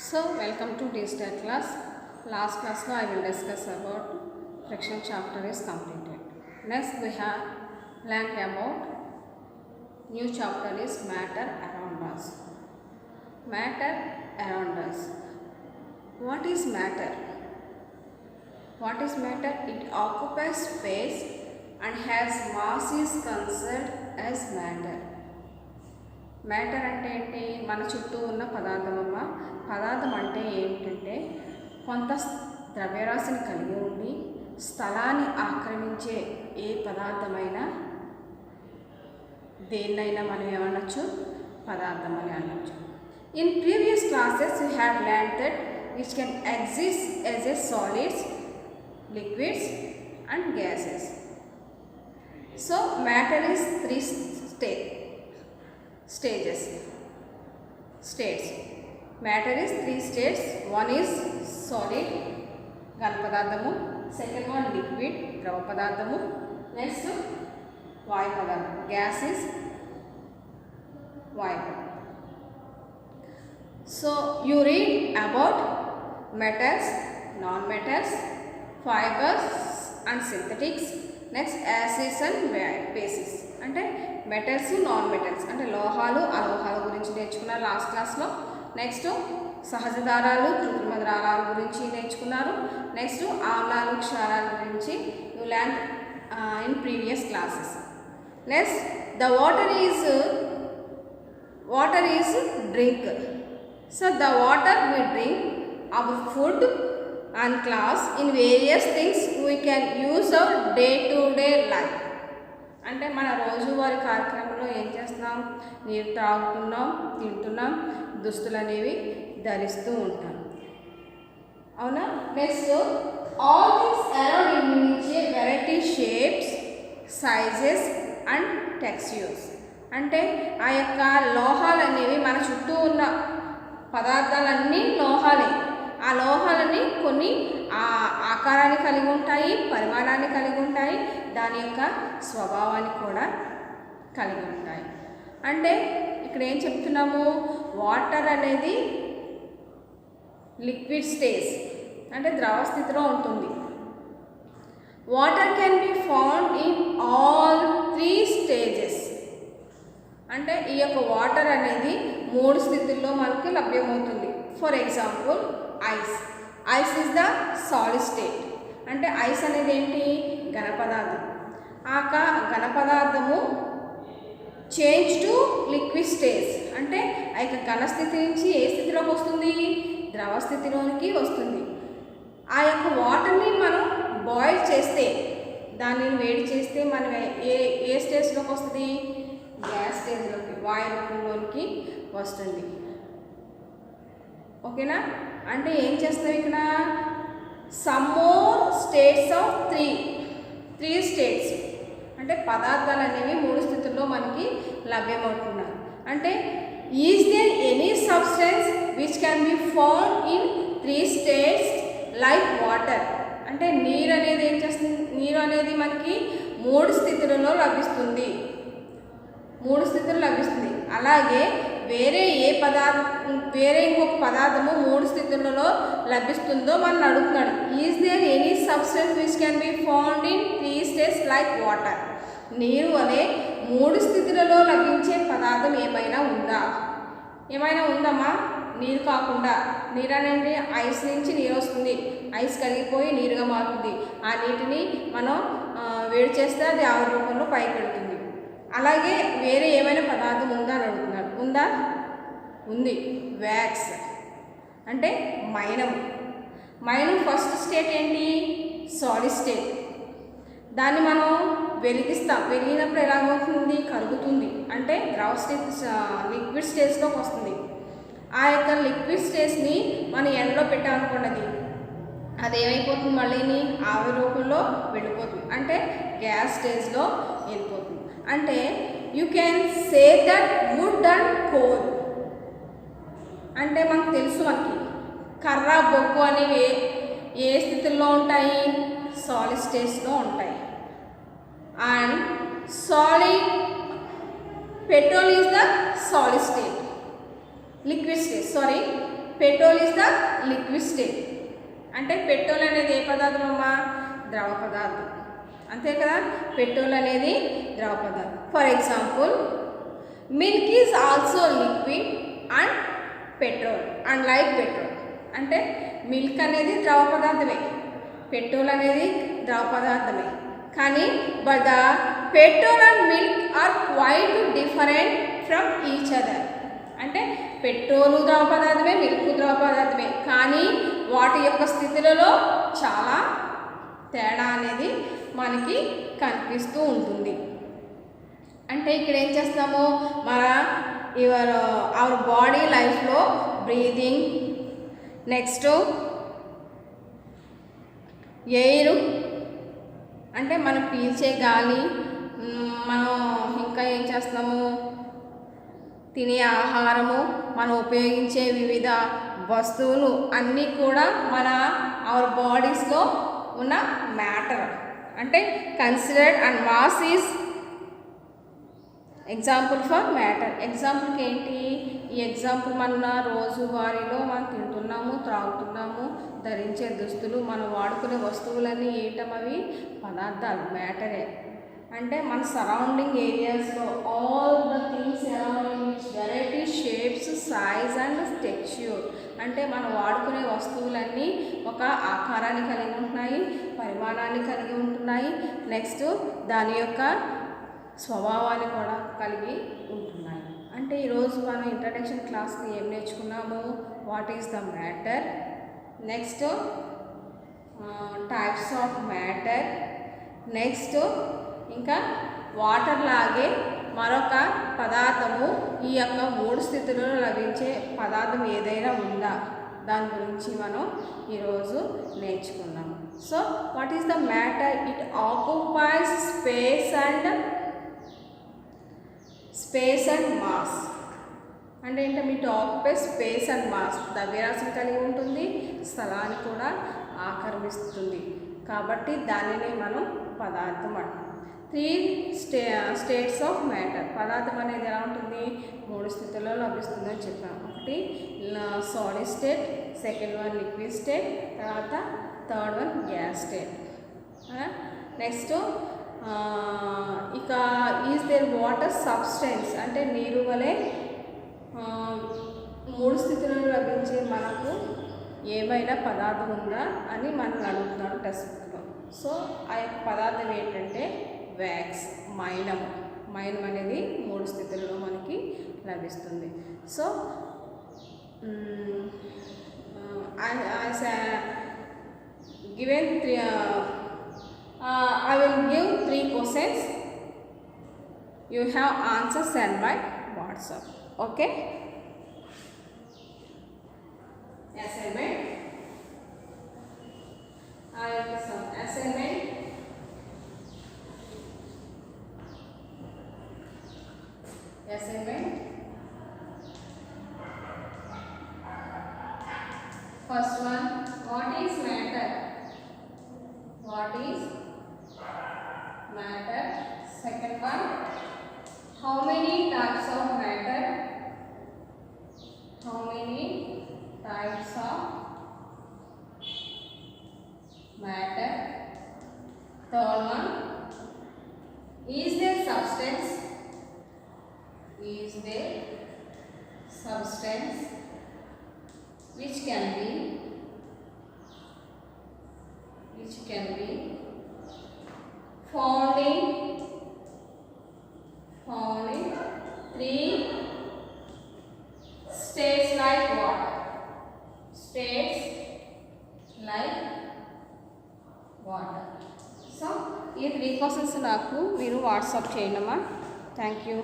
So, welcome to digital class. Last class I will discuss about friction chapter is completed. Next we have learned about new chapter is matter around us. Matter around us. What is matter? What is matter? It occupies space and has mass is considered as matter. Matter అంటే ఏంటి? మన చుట్టూ ఉన్న పదార్థం పదార్థం అంటే ఏమిటంటే కొంత ద్రవ్యరాశిని కలిగి ఉండి స్థలాన్ని ఆక్రమించే ఏ పదార్థమైనా దేన్నైనా మనం ఏమనొచ్చు? పదార్థం అని అనొచ్చు. In previous classes you have learned that which can exist as a solids, liquids and gases. So matter is three states. Matter is three states. One is solid, ఘన పదార్థము. Second one liquid, ద్రవ పదార్థము. Next వాయు పదార్థం. Gas is వాయు. So you read about metals, non-metals, fibers and synthetics. Next acids and bases. అంటే metals, non metals అంటే లోహాలు, అలోహాల గురించి నేర్చుకున్నారు లాస్ట్ క్లాస్లో. నెక్స్ట్ సహజ దారాలు, కృత్రిమ దారాల గురించి నేర్చుకున్నారు. నెక్స్ట్ ఆమ్లాలు, క్షారాల గురించి you learn in previous classes. Next the water is drink. So the water we drink, our food and class, in various things we can use our day-to-day life. అంటే మన రోజువారీ కార్యక్రమంలో ఏం చేస్తున్నాం? నీరు తాగుతున్నాం, తింటున్నాం, దుస్తులు అనేవి ధరిస్తూ ఉంటాం. అవునా? Next all things around in నుంచి variety shapes, sizes and textures. అంటే ఆ యొక్క లోహాలు అనేవి మన చుట్టూ ఉన్న పదార్థాలన్నీ లోహాలే. ఆ లోహాలని కొన్ని ఆకారాన్ని కలిగి ఉంటాయి, పరిమాణాన్ని కలిగి ఉంటాయి, దాని యొక్క స్వభావాన్ని కూడా కలిగి ఉంటాయి. అంటే ఇక్కడ ఏం చెప్తున్నాము? వాటర్ అనేది లిక్విడ్ స్టేజ్ అంటే ద్రవ స్థితిలో ఉంటుంది. Water can be found in all three stages. అంటే ఈ యొక్క వాటర్ అనేది మూడు స్థితుల్లో మనకి లభ్యమవుతుంది. For example ice is the solid state. అంటే ఐస్ అనేది ఏంటి? ఘన పదార్థం. ఆ ఘన పదార్థము చేంజ్ టు లిక్విడ్ స్టేజ్ అంటే ఆ యొక్క ఘన స్థితి నుంచి ఏ స్థితిలోకి వస్తుంది? ద్రవ స్థితిలోనికి వస్తుంది. ఆ యొక్క వాటర్ని మనం బాయిల్ చేస్తే, దానిని వేడి చేస్తే మనం ఏ స్టేజ్లోకి వస్తుంది? గ్యాస్ స్టేజ్లోకి, వాయు రూపంలోనికి వస్తుంది. ఓకేనా? అంటే ఏం చేస్తాం ఇక్కడ? Some more states of three states అంటే పదార్థాలు అనేవి మూడు స్థితుల్లో మనకి లభ్యమవుతున్నాయి. అంటే is there any substance which can be found in three states like water. అంటే నీరు అనేది ఏం చేస్తుంది? నీరు అనేది మనకి మూడు స్థితులలో లభిస్తుంది. అలాగే వేరే ఇంకొక పదార్థము మూడు స్థితులలో లభిస్తుందో మనం అడుగుతున్నాడు. Is there any substance which can be found in three states like water. నీరు అనే మూడు స్థితులలో లభించే పదార్థం ఏమైనా ఉందమ్మా? నీరు కాకుండా. నీరు అనేది ఐస్ నుంచి నీరు వస్తుంది, ఐస్ కరిగిపోయి నీరుగా మారుతుంది. ఆ నీటిని మనం వేడి చేస్తే అది ఆవిరి రూపంలో పైకి వెళ్తుంది. అలాగే వేరే ఏమైనా పదార్థం ఉందా అని అడుగుతున్నారు. ఉందా? ఉంది. వ్యాక్స్ అంటే మైనం ఫస్ట్ స్టేట్ ఏంటి? Solid state. దాన్ని మనం వెలిగినప్పుడు ఎలాగవుతుంది? కరుగుతుంది. అంటే ద్రవ స్టేజ్, లిక్విడ్ స్టేజ్లోకి వస్తుంది. ఆ యొక్క లిక్విడ్ స్టేజ్ని మనం ఎండలో పెట్టామనుకోండి, అది ఏమైపోతుంది? మళ్ళీని ఆవిరి రూపంలో వెళ్ళిపోతుంది. అంటే గ్యాస్ స్టేజ్లో వెళ్ళిపోతుంది. అంటే you can say that wood and coal అంటే మనకు తెలుసు, మనకి కర్ర, బొగ్గు అనేవి ఏ స్థితిలో ఉంటాయి? సాలిడ్ స్టేజ్లో ఉంటాయి. And petrol is the solid state, liquid stage. Petrol is the liquid state. అంటే పెట్రోల్ అనేది ఏ పదార్థం అమ్మా? ద్రవ పదార్థం. అంతే కదా, పెట్రోల్ అనేది ద్రవ పదార్థం. For example, milk is also liquid and petrol and like petrol. అంటే మిల్క్ అనేది ద్రవ పదార్థమే, పెట్రోల్ అనేది ద్రవ పదార్థమే. కానీ but the petrol and milk are quite different from each other. అంటే పెట్రోలు ద్రవ పదార్థమే, మిల్క్ ద్రవ పదార్థమే, కానీ వాటి యొక్క స్థితులలో చాలా తేడా అనేది మనకి కనిపిస్తూ ఉంటుంది. అంటే ఇక్కడ ఏం చేస్తాము, మన అవర్ బాడీ లైఫ్లో బ్రీదింగ్, నెక్స్ట్ ఎయిర్ అంటే మనం పీల్చే గాలి, మనం ఇంకా ఏం చేస్తాము, తినే ఆహారము, మనం ఉపయోగించే వివిధ వస్తువులు అన్నీ కూడా మన అవర్ బాడీస్లో ఉన్న మ్యాటర్. అంటే considered and mass is example for matter. ఎగ్జాంపుల్కి ఏంటి? ఈ ఎగ్జాంపుల్ మన రోజువారీలో మనం తింటున్నాము, త్రాగుతున్నాము, ధరించే దుస్తులు, మనం వాడుకునే వస్తువులన్నీ ఏంటమవి పదార్థాలు, మ్యాటరే. అంటే మన సరౌండింగ్ ఏరియాస్లో all the things arounding which variety shapes, size and texture. అంటే మనం వాడుకునే వస్తువులన్నీ ఒక ఆకారాన్ని కలిగి ఉంటున్నాయి, పరిమాణాన్ని కలిగి ఉంటున్నాయి, నెక్స్ట్ దాని యొక్క స్వభావాన్ని కూడా కలిగి ఉంటున్నాయి. అంటే ఈరోజు మనం ఇంట్రడక్షన్ క్లాస్లో ఏం నేర్చుకున్నాము? What is the matter, next types of matter, next ఇంకా వాటర్ లాగే మరొక పదార్థము, ఈ యొక్క 3 స్థితులలో లభించే పదార్థం ఏదైనా ఉందా, దాని గురించి మనం ఈరోజు నేర్చుకున్నాం. So what is the matter? It occupies space and mass. అంటే ఏంటంటే it occupies space and mass, ద్రవ్యరాశిని కలిగి ఉంటుంది, స్థలాన్ని కూడా ఆక్రమిస్తుంది. కాబట్టి దానిని మనం పదార్థం అంటాం. 3 స్టేట్స్ ఆఫ్ మ్యాటర్. పదార్థం అనేది ఎలా ఉంటుంది? 3 స్థితుల్లో లభిస్తుందని చెప్పాం. ఒకటి solid state, second one liquid state, తర్వాత third one gas state. Next ఇక ఈజ్ దేర్ వాటర్ సబ్స్టెన్స్. అంటే నీరు వలె 3 స్థితులలో లభించే మనకు ఏమైనా పదార్థం ఉందా అని మనల్ని అడుగుతున్నాడు టెస్ట్లో. సో ఆ యొక్క పదార్థం ఏంటంటే వ్యాక్స్, మైనం. మైనం అనేది 3 స్థితులలో మనకి లభిస్తుంది. So given I will give 3 questions. You have answers sent by WhatsApp. Okay? Assignment. I will give some assignment. First one, what is matter? What is matter? Second one, how many types of matter? How many types of matter? Third one, is there substance? Is there substance which can be found in 3 states like water. States like water. So, ఈ 3 questions నాకు మీరు WhatsApp చేయండి అమ్మా. Thank you.